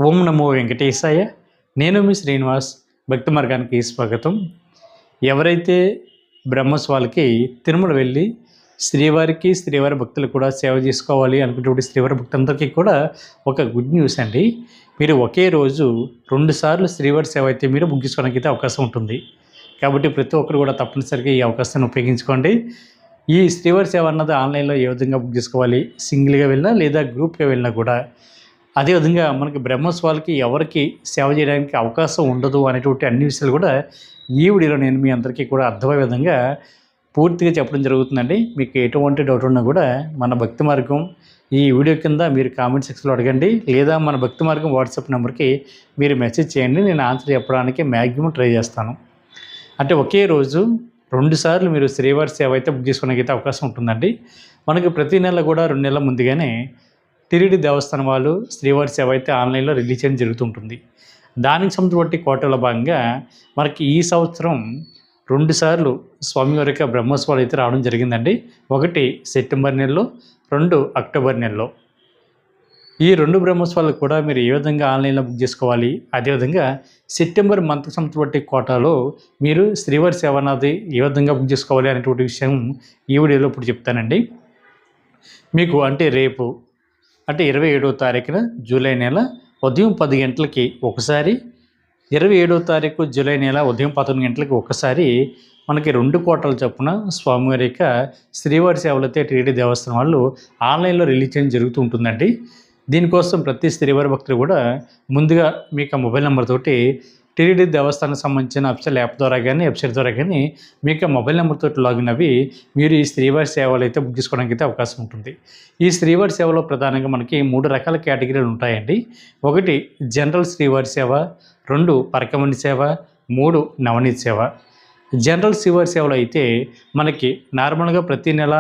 ఓం నమో వెంకటేశాయ. నేను మీ శ్రీనివాస్. భక్తి మార్గానికి స్వాగతం. ఎవరైతే బ్రహ్మోత్సవాలకి తిరుమల వెళ్ళి శ్రీవారి భక్తులు కూడా సేవ చేసుకోవాలి అనుకునేటువంటి శ్రీవారి భక్తులందరికీ కూడా ఒక గుడ్ న్యూస్ అండి. మీరు ఒకే రోజు 2 సార్లు శ్రీవారి సేవ అయితే మీరు బుక్ చేసుకోవడానికి అయితే అవకాశం ఉంటుంది. కాబట్టి ప్రతి ఒక్కరు కూడా తప్పనిసరిగా ఈ అవకాశాన్ని ఉపయోగించుకోండి. ఈ శ్రీవారి సేవ అన్నది ఆన్లైన్లో ఏ విధంగా బుక్ చేసుకోవాలి, సింగిల్గా వెళ్ళినా లేదా గ్రూప్గా వెళ్ళినా కూడా అదేవిధంగా మనకి బ్రహ్మోత్సవాలకి ఎవరికి సేవ చేయడానికి అవకాశం ఉండదు అనేటువంటి అన్ని విషయాలు కూడా ఈ వీడియోలో నేను మీ అందరికీ కూడా అర్థమయ్యే విధంగా పూర్తిగా చెప్పడం జరుగుతుందండి. మీకు ఎటువంటి డౌట్ ఉన్నా కూడా మన భక్తి మార్గం ఈ వీడియో కింద మీరు కామెంట్ సెక్షన్లో అడగండి, లేదా మన భక్తి మార్గం వాట్సాప్ నెంబర్కి మీరు మెసేజ్ చేయండి. నేను ఆన్సర్ చెప్పడానికి మ్యాక్సిమం ట్రై చేస్తాను. అంటే ఒకే రోజు 2 సార్లు మీరు శ్రీవారి సేవ అయితే బుక్ చేసుకోవడానికి అయితే అవకాశం ఉంటుందండి. మనకి ప్రతి నెల కూడా 2 నెలల ముందుగానే టిటిడి దేవస్థానం వాళ్ళు శ్రీవారి సేవ అయితే ఆన్లైన్లో రిలీజ్ చేయడం జరుగుతుంటుంది. దానికి సంబంధించిన కోటలో భాగంగా మనకి ఈ సంవత్సరం 2 సార్లు స్వామివారి యొక్క బ్రహ్మోత్సవాలు అయితే రావడం జరిగిందండి. 1 సెప్టెంబర్ నెలలో, 2 అక్టోబర్ నెలలో. ఈ 2 బ్రహ్మోత్సవాలు కూడా మీరు ఏ విధంగా ఆన్లైన్లో బుక్ చేసుకోవాలి, అదేవిధంగా సెప్టెంబర్ మంత్ సంబంధించిన కోటాలో మీరు శ్రీవారి సేవ అన్నది ఏ విధంగా బుక్ చేసుకోవాలి అనేటువంటి విషయం ఈ వీడియోలో ఇప్పుడు చెప్తానండి. మీకు అంటే రేపు 27వ తారీఖున జూలై నెల ఉదయం 10 గంటలకి ఒకసారి, 27వ తారీఖు జూలై నెల ఉదయం 11 గంటలకి ఒకసారి మనకి 2 కోటల చొప్పున స్వామివారి యొక్క శ్రీవారి సేవలు అయితే టిటిడి దేవస్థానం వాళ్ళు ఆన్లైన్లో రిలీజ్ చేయడం జరుగుతూ ఉంటుందండి. దీనికోసం ప్రతి శ్రీవారి భక్తులు కూడా ముందుగా మీకు మొబైల్ నెంబర్ తోటి టిటిడి దేవస్థానానికి సంబంధించిన అఫీషియల్ యాప్ ద్వారా కానీ వెబ్సైట్ ద్వారా కానీ మీకు మొబైల్ నెంబర్ తోటి లాగిన్ అవి మీరు ఈ శ్రీవారి సేవలు అయితే బుక్ చేసుకోవడానికి అయితే అవకాశం ఉంటుంది. ఈ శ్రీవారి సేవలో ప్రధానంగా మనకి 3 రకాల కేటగిరీలు ఉంటాయండి. 1 జనరల్ శ్రీవారి సేవ, 2 పరకమణి సేవ, 3 నవనీత సేవ. జనరల్ శ్రీవారి సేవలో అయితే మనకి నార్మల్గా ప్రతి నెల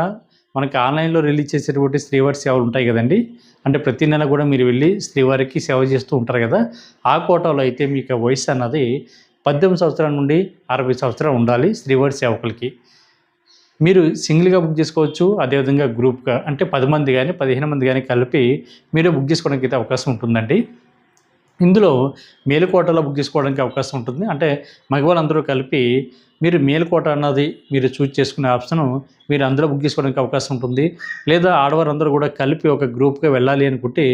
మనకి ఆన్లైన్లో రిలీజ్ చేసేటువంటి శ్రీవారి సేవలు ఉంటాయి కదండి. అంటే ప్రతి నెల కూడా మీరు వెళ్ళి శ్రీవారికి సేవ చేస్తూ ఉంటారు కదా. ఆ కోటాలో అయితే మీకు వయసు అన్నది 18 సంవత్సరాల నుండి 60 సంవత్సరాలు ఉండాలి శ్రీవారి సేవకులకి. మీరు సింగిల్గా బుక్ చేసుకోవచ్చు, అదేవిధంగా గ్రూప్గా అంటే 10 మంది కానీ 15 మంది కానీ కలిపి మీరు బుక్ చేసుకోవడానికి అయితే అవకాశం ఉంటుందండి. ఇందులో మేలుకోటలో బుక్ చేసుకోవడానికి అవకాశం ఉంటుంది. అంటే మగవాళ్ళందరూ కలిపి మీరు మేలుకోట అన్నది మీరు చూజ్ చేసుకునే ఆప్షన్ మీరు అందులో బుక్ చేసుకోవడానికి అవకాశం ఉంటుంది. లేదా ఆడవారందరూ కూడా కలిపి ఒక గ్రూప్గా వెళ్ళాలి అనుకుంటే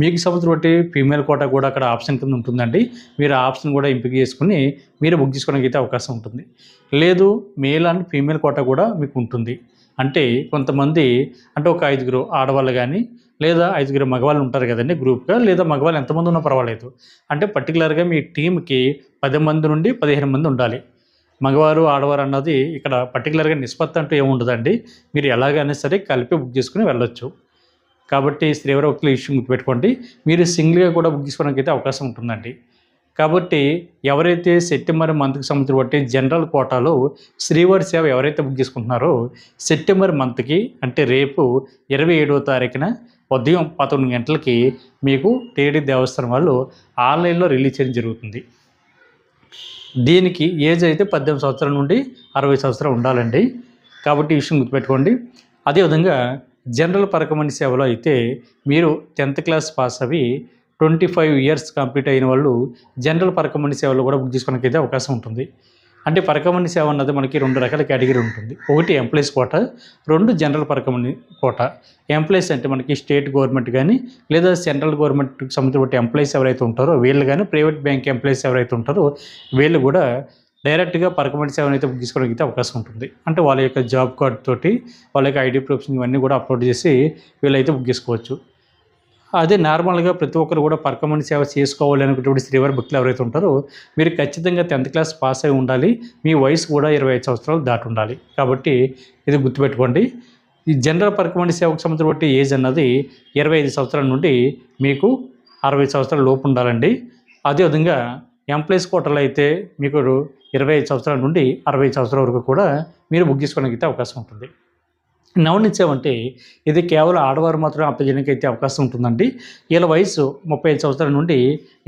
మీకు సంబంధించిన ఫీమేల్ కోట కూడా అక్కడ ఆప్షన్ కింద ఉంటుందండి. మీరు ఆ ఆప్షన్ కూడా ఎంపిక చేసుకుని మీరు బుక్ చేసుకోవడానికి అయితే అవకాశం ఉంటుంది. లేదు మేల్ అండ్ ఫీమేల్ కోట కూడా మీకు ఉంటుంది. అంటే కొంతమంది అంటే ఒక 5 ఆడవాళ్ళు కానీ లేదా 5 మగవాళ్ళు ఉంటారు కదండి గ్రూప్గా, లేదా మగవాళ్ళు ఎంతమంది ఉన్నా పర్వాలేదు. అంటే పర్టికులర్గా మీ టీంకి 10 మంది నుండి 15 మంది ఉండాలి. మగవారు ఆడవారు అన్నది ఇక్కడ పర్టికులర్గా నిష్పత్తి అంటూ ఏముండదండి. మీరు ఎలాగైనా సరే కలిపి బుక్ చేసుకుని వెళ్ళొచ్చు. కాబట్టి శ్రీవారి భక్తుల విషయం గుర్తుపెట్టుకోండి. మీరు సింగిల్గా కూడా బుక్ చేసుకోవడానికి అయితే అవకాశం ఉంటుందండి. కాబట్టి ఎవరైతే సెప్టెంబర్ మంత్కి సంబంధించిన జనరల్ కోటాలో శ్రీవారి సేవ ఎవరైతే బుక్ చేసుకుంటున్నారో సెప్టెంబర్ మంత్కి అంటే రేపు 27వ తారీఖున ఉదయం 11 గంటలకి మీకు టిటిడి దేవస్థానం వాళ్ళు ఆన్లైన్లో రిలీజ్ చేయడం జరుగుతుంది. దీనికి ఏజ్ అయితే 18 సంవత్సరాల నుండి 60 సంవత్సరాలు ఉండాలండి. కాబట్టి ఈ విషయం గుర్తుపెట్టుకోండి. అదేవిధంగా జనరల్ పరకమణి సేవలో అయితే మీరు 10th క్లాస్ పాస్ అవి 25 ఇయర్స్ కంప్లీట్ అయిన వాళ్ళు జనరల్ పరకమణి సేవలో కూడా బుక్ చేసుకోవడానికి అయితే అవకాశం ఉంటుంది. అంటే పరకమణి సేవ అన్నది మనకి 2 రకాల కేటగిరీ ఉంటుంది. 1 ఎంప్లాయీస్ కోట, 2 జనరల్ పరకమణి కోట. ఎంప్లాయీస్ అంటే మనకి స్టేట్ గవర్నమెంట్ కానీ లేదా సెంట్రల్ గవర్నమెంట్కి సంబంధించిన ఎంప్లాయీస్ ఎవరైతే ఉంటారో వీళ్ళు కానీ, ప్రైవేట్ బ్యాంక్ ఎంప్లాయీస్ ఎవరైతే ఉంటారో వీళ్ళు కూడా డైరెక్ట్గా పరకమణి సేవను అయితే బుక్ చేసుకోవడానికి అయితే అవకాశం ఉంటుంది. అంటే వాళ్ళ యొక్క జాబ్ కార్డ్ తోటి వాళ్ళ యొక్క ఐడి ప్రూఫ్స్ ఇవన్నీ కూడా అప్లోడ్ చేసి వీళ్ళైతే బుక్ చేసుకోవచ్చు. అదే నార్మల్గా ప్రతి ఒక్కరు కూడా పరకమణి సేవ చేసుకోవాలి అనుకునేటువంటి శ్రీవారి భక్తులు ఎవరైతే ఉంటారో మీరు ఖచ్చితంగా 10th క్లాస్ పాస్ అయి ఉండాలి. మీ వయసు కూడా 25 సంవత్సరాలు దాటి ఉండాలి. కాబట్టి ఇది గుర్తుపెట్టుకోండి. ఈ జనరల్ పరకమణి సేవకు సంబంధించిన ఏజ్ అన్నది 25 సంవత్సరాల నుండి మీకు 60 సంవత్సరాల లోపు ఉండాలండి. అదేవిధంగా ఎంప్లాయీస్ కోటలో అయితే మీకు 25 సంవత్సరాల నుండి 60 సంవత్సరాల వరకు కూడా మీరు బుక్ చేసుకోవడానికి అయితే అవకాశం ఉంటుంది. నవనీత సేవ అంటే ఇది కేవలం ఆడవారు మాత్రమే అప్లై చేయడానికి అయితే అవకాశం ఉంటుందండి. వీళ్ళ వయసు 35 సంవత్సరాల నుండి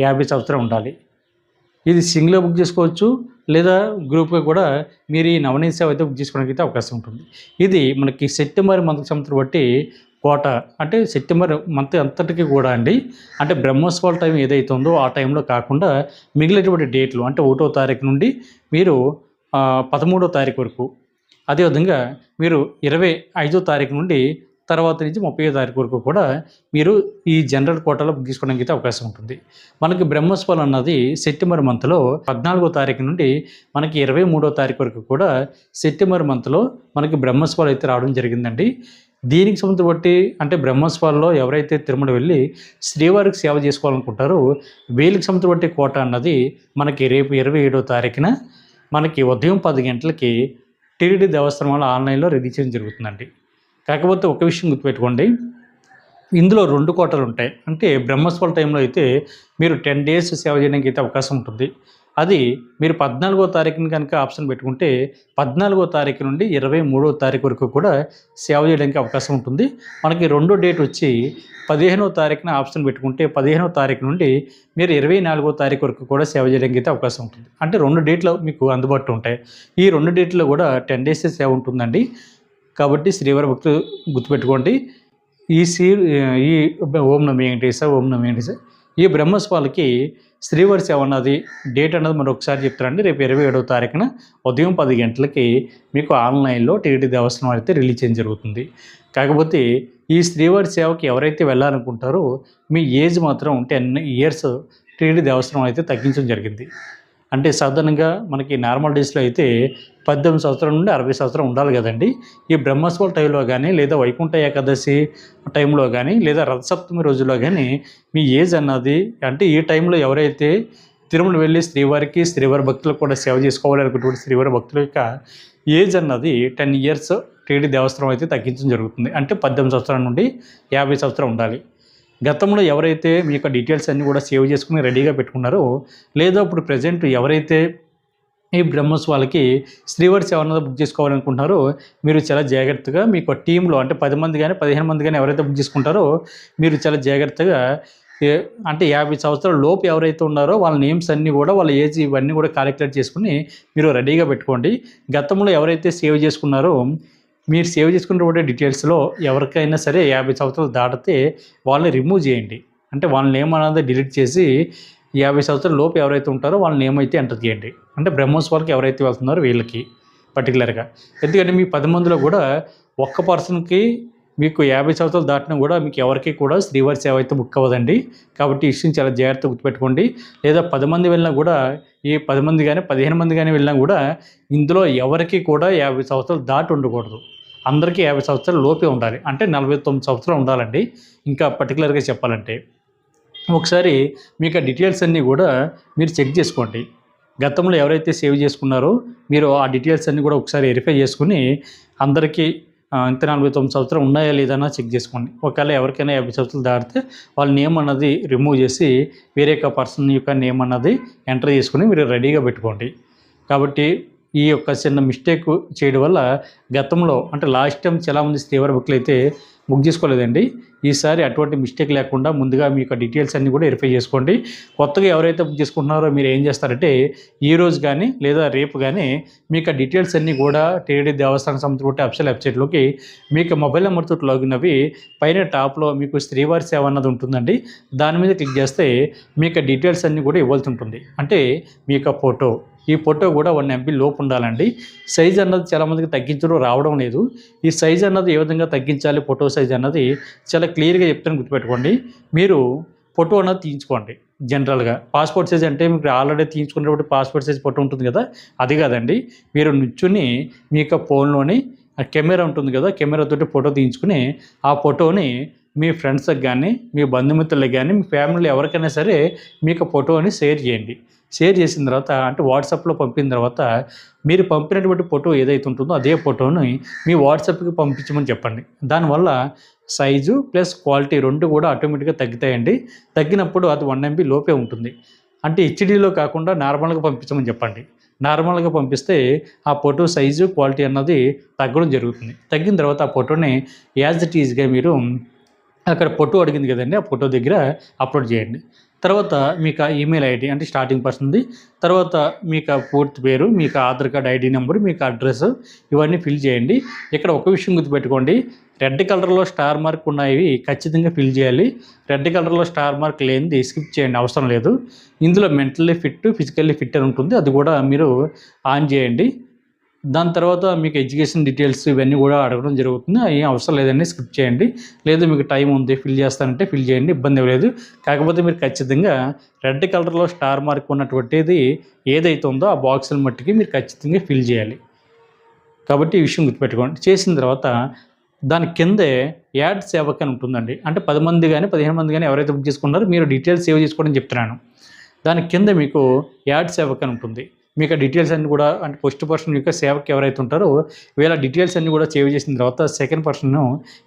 50 సంవత్సరాలు ఉండాలి. ఇది సింగిల్గా బుక్ చేసుకోవచ్చు, లేదా గ్రూప్గా కూడా మీరు ఈ నవనీత సేవ అయితే బుక్ చేసుకోవడానికి అయితే అవకాశం ఉంటుంది. ఇది మనకి సెప్టెంబర్ మంత్కి సంబంధించిన కోట అంటే సెప్టెంబర్ మంత్ అంతటికి కూడా అండి, అంటే బ్రహ్మోత్సవాల టైం ఏదైతే ఉందో ఆ టైంలో కాకుండా మిగిలినటువంటి డేట్లు అంటే 1వ తారీఖు నుండి మీరు 13వ తారీఖు వరకు, అదేవిధంగా మీరు 25వ తారీఖు నుండి తర్వాత నుంచి 30వ తారీఖు వరకు కూడా మీరు ఈ జనరల్ కోటాలో బుక్ చేసుకోవడానికి అయితే అవకాశం ఉంటుంది. మనకి బ్రహ్మోత్సవాలు అన్నది సెప్టెంబర్ మంత్లో 14వ తారీఖు నుండి మనకి 23వ తారీఖు వరకు కూడా సెప్టెంబర్ మంత్లో మనకి బ్రహ్మోత్సవాలు అయితే రావడం జరిగిందండి. దీనికి సంబంధించి బట్టి అంటే బ్రహ్మోత్సవాల్లో ఎవరైతే తిరుమల వెళ్ళి శ్రీవారికి సేవ చేసుకోవాలనుకుంటారో వీళ్ళకి సంబంధించి బట్టి కోట అన్నది మనకి రేపు 27వ తారీఖున మనకి ఉదయం 10 గంటలకి టీటీడీ దేవస్థానం వల్ల ఆన్లైన్లో రిలీజ్ చేయడం జరుగుతుందండి. కాకపోతే ఒక విషయం గుర్తుపెట్టుకోండి, ఇందులో 2 కోటలు ఉంటాయి. అంటే బ్రహ్మోత్సవాల టైంలో అయితే మీరు 10 డేస్ సేవ చేయడానికి అయితే అవకాశం ఉంటుంది. అది మీరు 14వ తారీఖున కనుక ఆప్షన్ పెట్టుకుంటే 14వ తారీఖు నుండి 23వ తారీఖు వరకు కూడా సేవ చేయడానికి అవకాశం ఉంటుంది. మనకి రెండో డేట్ వచ్చి 15వ తారీఖున ఆప్షన్ పెట్టుకుంటే 15వ తారీఖు నుండి మీరు 24వ తారీఖు వరకు కూడా సేవ చేయడానికి అయితే అవకాశం ఉంటుంది. అంటే 2 డేట్లు మీకు అందుబాటులో ఉంటాయి. ఈ 2 డేట్లో కూడా 10 డేస్ సేవ ఉంటుందండి. కాబట్టి శ్రీవారి భక్తులు గుర్తుపెట్టుకోండి, ఈ ఓం నమో వెంకటేశాయ, ఓం నమో వెంకటేశాయ ఈ బ్రహ్మోత్సవాలకి శ్రీవారి సేవ అన్నది డేట్ అన్నది మరొకసారి చెప్తారండి. రేపు 27వ తారీఖున ఉదయం 10 గంటలకి మీకు ఆన్లైన్లో టీటీడీ దేవస్థానం అయితే రిలీజ్ చేయడం జరుగుతుంది. కాకపోతే ఈ శ్రీవారి సేవకి ఎవరైతే వెళ్ళాలనుకుంటారో మీ ఏజ్ మాత్రం 10 ఇయర్స్ టీటీడీ దేవస్థానం అయితే తగ్గించడం జరిగింది. అంటే సాధారణంగా మనకి నార్మల్ డేస్లో అయితే 18 సంవత్సరాల నుండి 60 సంవత్సరం ఉండాలి కదండి. ఈ బ్రహ్మోత్సవాల టైంలో కానీ లేదా వైకుంఠ ఏకాదశి టైంలో కానీ లేదా రథసప్తమి రోజుల్లో కానీ మీ ఏజ్ అన్నది అంటే ఈ టైంలో ఎవరైతే తిరుమల వెళ్ళి శ్రీవారి భక్తులకు కూడా సేవ చేసుకోవాలనుకున్నటువంటి శ్రీవారి భక్తుల యొక్క ఏజ్ అన్నది 10 ఇయర్స్ టీటీడీ దేవస్థానం అయితే తగ్గించడం జరుగుతుంది. అంటే 18 సంవత్సరాల నుండి 50 సంవత్సరాలు ఉండాలి. గతంలో ఎవరైతే మీ యొక్క డీటెయిల్స్ అన్నీ కూడా సేవ్ చేసుకుని రెడీగా పెట్టుకున్నారో లేదా ఇప్పుడు ప్రజెంట్ ఎవరైతే ఈ బ్రహ్మోత్సవాలకి శ్రీవారి సేవ అన్నది బుక్ చేసుకోవాలనుకుంటున్నారో మీరు చాలా జాగ్రత్తగా మీకు టీంలో అంటే 10 మంది కానీ 15 మంది కానీ ఎవరైతే బుక్ చేసుకుంటారో మీరు చాలా జాగ్రత్తగా అంటే 50 సంవత్సరాల లోపు ఎవరైతే ఉన్నారో వాళ్ళ నేమ్స్ అన్నీ కూడా వాళ్ళ ఏజ్ ఇవన్నీ కూడా క్యాలిక్యులేట్ చేసుకుని మీరు రెడీగా పెట్టుకోండి. గతంలో ఎవరైతే సేవ్ చేసుకున్నారో మీరు సేవ్ చేసుకున్నటువంటి డీటెయిల్స్లో ఎవరికైనా సరే 50 సంవత్సరాలు దాటితే వాళ్ళని రిమూవ్ చేయండి. అంటే వాళ్ళ నేమ్ అనేది డిలీట్ చేసి 50 సంవత్సరాల లోపు ఎవరైతే ఉంటారో వాళ్ళ నేమ్ అయితే ఎంటర్ చేయండి. అంటే బ్రహ్మోత్సవాలకి ఎవరైతే వెళ్తున్నారో వీళ్ళకి పర్టికులర్గా. ఎందుకంటే మీ 10 మందిలో కూడా ఒక్క పర్సన్కి మీకు 50 సంవత్సరాలు దాటినా కూడా మీకు ఎవరికి కూడా శ్రీవారి సేవ అయితే బుక్ అవ్వదండి. కాబట్టి ఈ విషయం చాలా జాగ్రత్తగా గుర్తుపెట్టుకోండి. లేదా 10 మంది వెళ్ళినా కూడా ఈ 10 మంది కానీ 15 మంది కానీ వెళ్ళినా కూడా ఇందులో ఎవరికి కూడా 50 సంవత్సరాలు దాటి ఉండకూడదు. అందరికీ 50 సంవత్సరాల లోపే ఉండాలి. అంటే 49 సంవత్సరాలు ఉండాలండి. ఇంకా పర్టికులర్గా చెప్పాలంటే ఒకసారి మీకు ఆ డీటెయిల్స్ అన్నీ కూడా మీరు చెక్ చేసుకోండి. గతంలో ఎవరైతే సేవ్ చేసుకున్నారో మీరు ఆ డీటెయిల్స్ అన్నీ కూడా ఒకసారి వెరిఫై చేసుకుని అందరికీ ఇంత 49 సంవత్సరాలు ఉన్నాయా లేదన్నా చెక్ చేసుకోండి. ఒకవేళ ఎవరికైనా 50 సంవత్సరాలు దాటితే వాళ్ళ నేమ్ అన్నది రిమూవ్ చేసి వేరే ఒక పర్సన్ యొక్క నేమ్ అన్నది ఎంటర్ చేసుకుని మీరు రెడీగా పెట్టుకోండి. కాబట్టి ఈ యొక్క చిన్న మిస్టేక్ చేయడం వల్ల గతంలో అంటే లాస్ట్ టైం చాలామంది శ్రీవారి భక్తులు అయితే బుక్ చేసుకోలేదండి. ఈసారి అటువంటి మిస్టేక్ లేకుండా ముందుగా మీ యొక్క డీటెయిల్స్ అన్నీ కూడా వెరిఫై చేసుకోండి. కొత్తగా ఎవరైతే బుక్ చేసుకుంటున్నారో మీరు ఏం చేస్తారంటే ఈరోజు కానీ లేదా రేపు కానీ మీకు డీటెయిల్స్ అన్నీ కూడా టీటీడీ దేవస్థానం సంబంధించిన అఫీషియల్ వెబ్సైట్లోకి మీకు మొబైల్ నెంబర్తో లాగిన్ అవి పైన టాప్లో మీకు శ్రీవారి సేవ అన్నది ఉంటుందండి. దాని మీద క్లిక్ చేస్తే మీకు డీటెయిల్స్ అన్నీ కూడా ఇవ్వాల్సి ఉంటుంది. అంటే మీ యొక్క ఫోటో, ఈ ఫోటో కూడా 1 MB లోపు ఉండాలండి. సైజ్ అన్నది చాలామందికి తగ్గించడం రావడం లేదు. ఈ సైజ్ అన్నది ఏ విధంగా తగ్గించాలి ఫోటో సైజ్ అన్నది చాలా క్లియర్గా చెప్తాను, గుర్తుపెట్టుకోండి. మీరు ఫోటో అన్నది తీయించుకోండి. జనరల్గా పాస్పోర్ట్ సైజ్ అంటే మీకు ఆల్రెడీ తీయించుకున్నటువంటి పాస్పోర్ట్ సైజ్ ఫోటో ఉంటుంది కదా, అది కాదండి. మీరు నుంచుని మీ యొక్క ఫోన్లోని కెమెరా ఉంటుంది కదా, కెమెరాతోటి ఫోటో తీయించుకుని ఆ ఫోటోని మీ ఫ్రెండ్స్కి కానీ మీ బంధుమిత్రులకు కానీ మీ ఫ్యామిలీలో ఎవరికైనా సరే మీకు ఫోటోని షేర్ చేయండి. షేర్ చేసిన తర్వాత అంటే వాట్సాప్లో పంపిన తర్వాత మీరు పంపినటువంటి ఫోటో ఏదైతే ఉంటుందో అదే ఫోటోని మీ వాట్సాప్కి పంపించమని చెప్పండి. దానివల్ల సైజు ప్లస్ క్వాలిటీ 2 కూడా ఆటోమేటిక్గా తగ్గుతాయండి. తగ్గినప్పుడు అది 1 MB లోపే ఉంటుంది. అంటే హెచ్డీలో కాకుండా నార్మల్గా పంపించమని చెప్పండి. నార్మల్గా పంపిస్తే ఆ ఫోటో సైజు క్వాలిటీ అన్నది తగ్గడం జరుగుతుంది. తగ్గిన తర్వాత ఆ ఫోటోని యాజ్ ఇట్ ఈజ్గా మీరు అక్కడ ఫోటో అడిగింది కదండి, ఆ ఫోటో దగ్గర అప్లోడ్ చేయండి. తర్వాత మీకు ఆ ఈమెయిల్ ఐడి అంటే స్టార్టింగ్ పర్సన్ది, తర్వాత మీకు ఆ పూర్తి పేరు, మీకు ఆధార్ కార్డ్ ఐడి నెంబర్, మీకు అడ్రస్ ఇవన్నీ ఫిల్ చేయండి. ఇక్కడ ఒక విషయం గుర్తుపెట్టుకోండి, రెడ్ కలర్లో స్టార్ మార్క్ ఉన్నవి ఖచ్చితంగా ఫిల్ చేయాలి. రెడ్ కలర్లో స్టార్ మార్క్ లేనిది స్కిప్ చేయండి, అవసరం లేదు. ఇందులో మెంటల్లీ ఫిట్, ఫిజికల్లీ ఫిట్ అని ఉంటుంది, అది కూడా మీరు ఆన్ చేయండి. దాని తర్వాత మీకు ఎడ్యుకేషన్ డీటెయిల్స్ ఇవన్నీ కూడా అడగడం జరుగుతుంది. అవి అవసరం లేదండి, స్కిప్ చేయండి. లేదు మీకు టైం ఉంది ఫిల్ చేస్తానంటే ఫిల్ చేయండి, ఇబ్బంది లేదు. కాకపోతే మీరు ఖచ్చితంగా రెడ్ కలర్లో స్టార్ మార్క్ ఉన్నటువంటిది ఏదైతే ఉందో ఆ బాక్సుల మట్టికి మీరు ఖచ్చితంగా ఫిల్ చేయాలి. కాబట్టి ఈ విషయం గుర్తుపెట్టుకోండి. చేసిన తర్వాత దాని కిందే యాడ్ సేవక్ అని ఉంటుందండి. అంటే 10 మంది కానీ 15 మంది కానీ ఎవరైతే బుక్ చేసుకున్నారో మీరు డీటెయిల్స్ సేవ్ చేసుకోవడం చెప్తున్నాను. దాని కింద మీకు యాడ్ సేవక్ అని ఉంటుంది. మీకు ఆ డీటెయిల్స్ అన్నీ కూడా అంటే ఫస్ట్ పర్సన్ యొక్క సేవక్ ఎవరైతే ఉంటారో వీళ్ళ డీటెయిల్స్ అన్నీ కూడా సేవ్ చేసిన తర్వాత సెకండ్ పర్సన్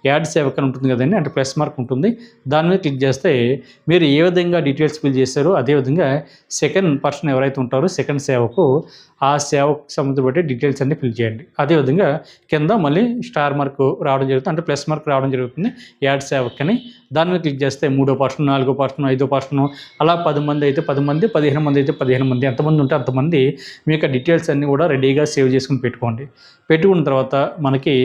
యాడ్ సేవక్ అని ఉంటుంది కదండి, అంటే ప్లస్ మార్క్ ఉంటుంది. దాని మీద క్లిక్ చేస్తే మీరు ఏ విధంగా డీటెయిల్స్ ఫిల్ చేస్తారో అదేవిధంగా సెకండ్ పర్సన్ ఎవరైతే ఉంటారో సెకండ్ సేవకు ఆ సేవకు సంబంధించి డీటెయిల్స్ అన్నీ ఫిల్ చేయండి. అదేవిధంగా కింద మళ్ళీ స్టార్ మార్క్ రావడం జరుగుతుంది, అంటే ప్లస్ మార్క్ రావడం జరుగుతుంది యాడ్ సేవక్ అని. దాని మీద క్లిక్ చేస్తే 3వ పర్సన్, 4వ పర్సన్, 5వ పర్సన్ అలా 10 మంది అయితే 10 మంది, 15 మంది అయితే 15 మంది, ఎంతమంది ఉంటే అంతమంది మీకు ఆ డీటెయిల్స్ అన్నీ కూడా రెడీగా సేవ్ చేసుకుని పెట్టుకోండి. పెట్టుకున్న తర్వాత మనకి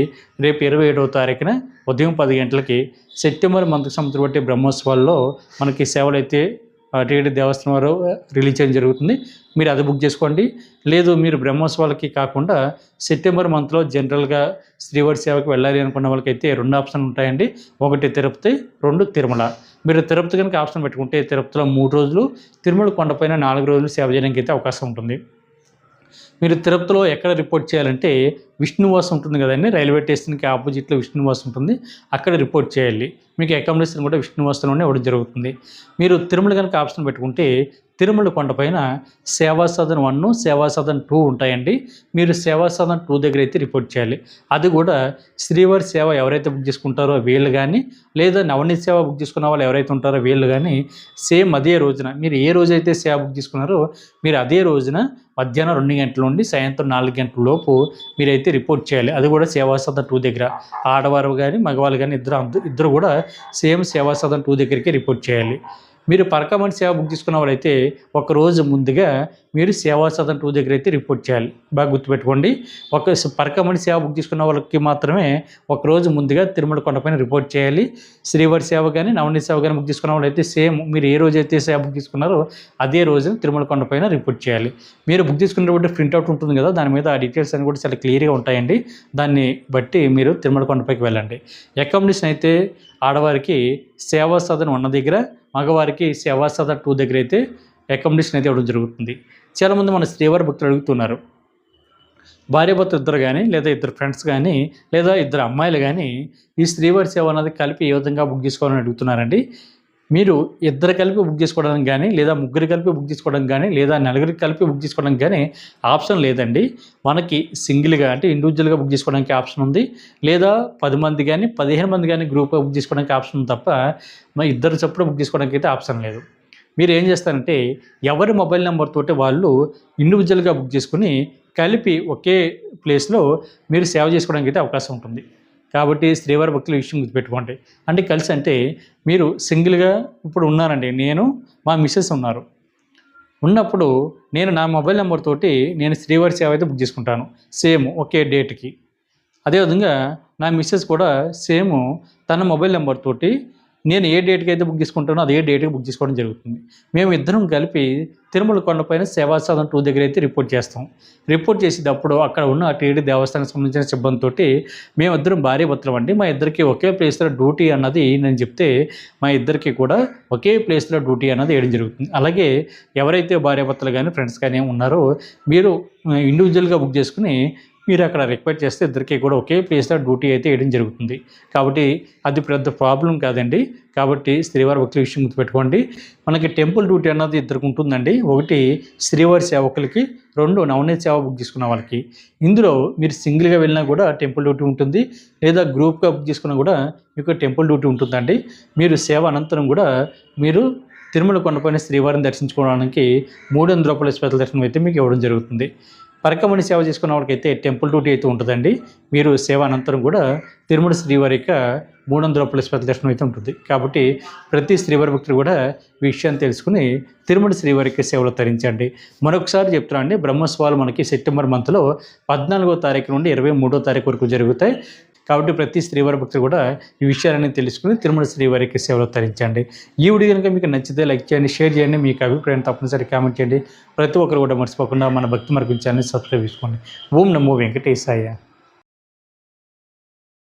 రేపు 27వ తారీఖున ఉదయం 10 గంటలకి సెప్టెంబర్ మంత్కి సంబంధించి బ్రహ్మోత్సవాల్లో మనకి సేవలు అయితే టీటీడీ దేవస్థానం వారు రిలీజ్ చేయడం జరుగుతుంది. మీరు అది బుక్ చేసుకోండి. లేదు మీరు బ్రహ్మోత్సవాలకి కాకుండా సెప్టెంబర్ మంత్లో జనరల్గా శ్రీవారి సేవకి వెళ్ళాలి అనుకున్న వాళ్ళకైతే 2 ఆప్షన్లు ఉంటాయండి. 1 తిరుపతి, 2 తిరుమల. మీరు తిరుపతి కనుక ఆప్షన్ పెట్టుకుంటే తిరుపతిలో 3 రోజులు, తిరుమల కొండపైన 4 రోజులు సేవ చేయడానికి అయితే అవకాశం ఉంటుంది. మీరు తిరుపతిలో ఎక్కడ రిపోర్ట్ చేయాలంటే విష్ణువాసం ఉంటుంది కదండి, రైల్వే స్టేషన్కి ఆపోజిట్లో విష్ణువాసం ఉంటుంది, అక్కడ రిపోర్ట్ చేయాలి. మీకు అకామిడేషన్ కూడా విష్ణువాసంలోనే ఇవ్వడం జరుగుతుంది. మీరు తిరుమల కనుక ఆప్షన్ పెట్టుకుంటే తిరుమల కొండపైన సేవా సదన్ 1, సేవా సదన్ 2 ఉంటాయండి. మీరు సేవా సదన్ 2 దగ్గర అయితే రిపోర్ట్ చేయాలి. అది కూడా శ్రీవారి సేవ ఎవరైతే బుక్ చేసుకుంటారో వీళ్ళు కానీ, లేదా నవనీత సేవ బుక్ చేసుకున్న వాళ్ళు ఎవరైతే ఉంటారో వీళ్ళు కానీ సేమ్ అదే రోజున మీరు ఏ రోజైతే సేవ బుక్ చేసుకున్నారో మీరు అదే రోజున మధ్యాహ్నం 2 గంటల నుండి సాయంత్రం 4 గంటల లోపు మీరైతే రిపోర్ట్ చేయాలి. అది కూడా సేవా సదన్ 2 దగ్గర. ఆడవారు కానీ మగవాళ్ళు కానీ ఇద్దరు కూడా సేమ్ సేవా సదన్ 2 దగ్గరికి రిపోర్ట్ చేయాలి. మీరు పరకమణి సేవ బుక్ చేసుకున్న వాళ్ళైతే ఒకరోజు ముందుగా మీరు సేవా సదన్ 2 దగ్గర అయితే రిపోర్ట్ చేయాలి. బాగా గుర్తుపెట్టుకోండి. పరకమణి సేవ బుక్ చేసుకున్న వాళ్ళకి మాత్రమే ఒకరోజు ముందుగా తిరుమల కొండపైన రిపోర్ట్ చేయాలి. శ్రీవారి సేవ కానీ నవనీత సేవ కానీ బుక్ చేసుకున్న వాళ్ళైతే సేమ్ మీరు ఏ రోజైతే సేవ బుక్ చేసుకున్నారో అదే రోజున తిరుమల కొండపైన రిపోర్ట్ చేయాలి. మీరు బుక్ చేసుకున్నటువంటి ప్రింట్అవుట్ ఉంటుంది కదా, దాని మీద ఆ డీటెయిల్స్ అన్ని కూడా చాలా క్లియర్గా ఉంటాయండి. దాన్ని బట్టి మీరు తిరుమల కొండపైకి వెళ్ళండి. అకామిడేషన్ అయితే ఆడవారికి సేవా సదన్ 1 దగ్గర, మగవారికి సేవా సదన్ 2 దగ్గర అయితే అకామిడేషన్ అయితే ఇవ్వడం జరుగుతుంది. చాలామంది మన శ్రీవారి భక్తులు అడుగుతున్నారు, భార్యాభర్త ఇద్దరు కానీ లేదా ఇద్దరు ఫ్రెండ్స్ కానీ లేదా ఇద్దరు అమ్మాయిలు కానీ ఈ శ్రీవారి సేవ అన్నది కలిపి ఏ విధంగా బుక్ చేసుకోవాలని అడుగుతున్నారండి. మీరు ఇద్దరు కలిపి బుక్ చేసుకోవడానికి కానీ లేదా ముగ్గురు కలిపి బుక్ చేసుకోవడానికి కానీ లేదా నలుగురికి కలిపి బుక్ చేసుకోవడానికి కానీ ఆప్షన్ లేదండి. మనకి సింగిల్గా అంటే ఇండివిజువల్గా బుక్ చేసుకోవడానికి ఆప్షన్ ఉంది, లేదా 10 మంది కానీ 15 మంది కానీ గ్రూప్గా బుక్ చేసుకోవడానికి ఆప్షన్ ఉంది తప్ప మరి ఇద్దరు చొప్పున బుక్ చేసుకోవడానికి అయితే ఆప్షన్ లేదు. మీరు ఏం చేస్తారంటే ఎవరి మొబైల్ నెంబర్ తోటి వాళ్ళు ఇండివిజువల్గా బుక్ చేసుకుని కలిపి ఒకే ప్లేస్లో మీరు సేవ చేసుకోవడానికి అయితే అవకాశం ఉంటుంది. కాబట్టి శ్రీవారి భక్తుల విషయం గుర్తుపెట్టుకోండి. అంటే కలిసి అంటే మీరు సింగిల్గా ఇప్పుడు ఉన్నారండి, నేను మా మిస్సెస్ ఉన్నారు. ఉన్నప్పుడు నేను నా మొబైల్ నెంబర్ తోటి నేను శ్రీవారి సేవ అయితే బుక్ చేసుకుంటాను సేమ్ ఒకే డేట్కి. అదేవిధంగా నా మిస్సెస్ కూడా సేమ్ తన మొబైల్ నెంబర్ తోటి నేను ఏ డేట్కి అయితే బుక్ చేసుకుంటానో అదే డేట్కి బుక్ చేసుకోవడం జరుగుతుంది. మేము ఇద్దరం కలిపి తిరుమల కొండపైన సేవా సదన్ 2 దగ్గర అయితే రిపోర్ట్ చేస్తాం. రిపోర్ట్ చేసేటప్పుడు అక్కడ ఉన్న టీటీడీ దేవస్థానానికి సంబంధించిన సిబ్బందితో మేమిద్దరం భార్యాభర్తలం అండి, మా ఇద్దరికి ఒకే ప్లేస్లో డ్యూటీ అన్నది నేను చెప్తే మా ఇద్దరికి కూడా ఒకే ప్లేస్లో డ్యూటీ అన్నది వేయడం జరుగుతుంది. అలాగే ఎవరైతే భార్యాభర్తలు కానీ ఫ్రెండ్స్ కానీ ఉన్నారో మీరు ఇండివిజువల్గా బుక్ చేసుకుని మీరు అక్కడ రిక్వెస్ట్ చేస్తే ఇద్దరికి కూడా ఒకే ప్లేస్లో డ్యూటీ అయితే వేయడం జరుగుతుంది. కాబట్టి అది పెద్ద ప్రాబ్లం కాదండి. కాబట్టి శ్రీవారి భక్తుల విషయం గుర్తుపెట్టుకోండి. మనకి టెంపుల్ డ్యూటీ అన్నది ఇద్దరికి ఉంటుందండి. 1 శ్రీవారి సేవకులకి, 2 నవనీత సేవ బుక్ చేసుకున్న వాళ్ళకి. ఇందులో మీరు సింగిల్గా వెళ్ళినా కూడా టెంపుల్ డ్యూటీ ఉంటుంది, లేదా గ్రూప్గా బుక్ చేసుకున్నా కూడా మీకు టెంపుల్ డ్యూటీ ఉంటుందండి. మీరు సేవ అనంతరం కూడా మీరు తిరుమల కొండపైన శ్రీవారిని దర్శించుకోవడానికి 300 రూపాయల స్పెషల్ దర్శనం అయితే మీకు ఇవ్వడం జరుగుతుంది. పరకమణి సేవ చేసుకున్న వాళ్ళకైతే టెంపుల్ డ్యూటీ అయితే ఉంటుందండి. మీరు సేవ అనంతరం కూడా తిరుమల శ్రీవారి యొక్క 300 స్పెషల్ దర్శనం అయితే ఉంటుంది. కాబట్టి ప్రతి శ్రీవారి భక్తులు కూడా ఈ విషయాన్ని తెలుసుకుని తిరుమల శ్రీవారికి సేవలు తరించండి. మరొకసారి చెప్తున్నా అండి, బ్రహ్మోత్సవాలు మనకి సెప్టెంబర్ మంత్లో 14వ తారీఖు నుండి 23వ తారీఖు వరకు జరుగుతాయి. కాబట్టి ప్రతి శ్రీవారి భక్తులు కూడా ఈ విషయాలన్నీ తెలుసుకుని తిరుమల శ్రీవారికి సేవలు తరించండి. ఈ వీడియో కనుక మీకు నచ్చితే లైక్ చేయండి, షేర్ చేయండి, మీకు అభిప్రాయం తప్పనిసరి కామెంట్ చేయండి. ప్రతి ఒక్కరు కూడా మర్చిపోకుండా మన భక్తి మార్గం ఛానల్ని సబ్స్క్రైబ్ చేసుకోండి. ఓం నమో వెంకటేశాయ.